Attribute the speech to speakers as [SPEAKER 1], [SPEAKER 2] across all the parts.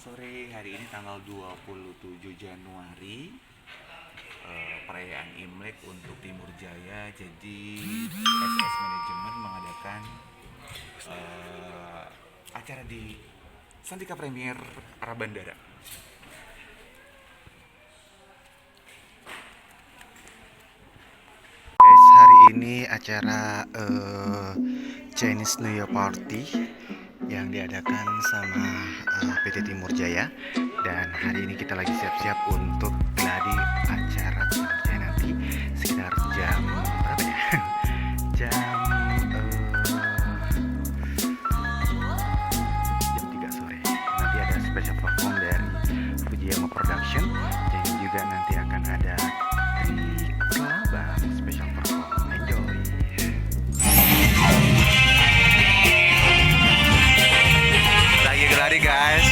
[SPEAKER 1] sore. Hari ini tanggal 27 Januari, perayaan Imlek untuk Timur Jaya. Jadi SS Manajemen mengadakan acara di Santika Premier arah bandara.
[SPEAKER 2] Guys, hari ini acara Chinese New Year Party yang diadakan sama PT Timur Jaya, dan hari ini kita lagi siap-siap untuk gladi acara Timur Jaya nanti sekitar jam berapa ya? jam 3 sore. Nanti ada special perform dari Fujie Production, dan juga nanti akan ada kelabang special perform. Enjoy.
[SPEAKER 1] Lagi gelari guys.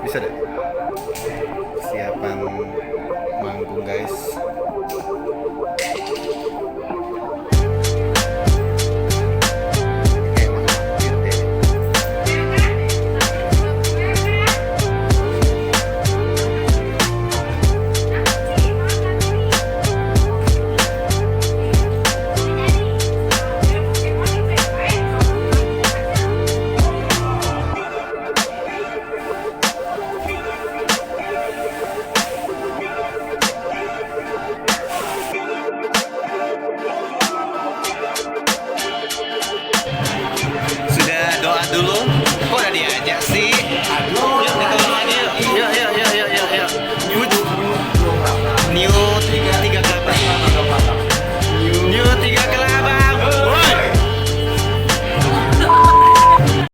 [SPEAKER 2] Bisa deh. Persiapan manggung guys.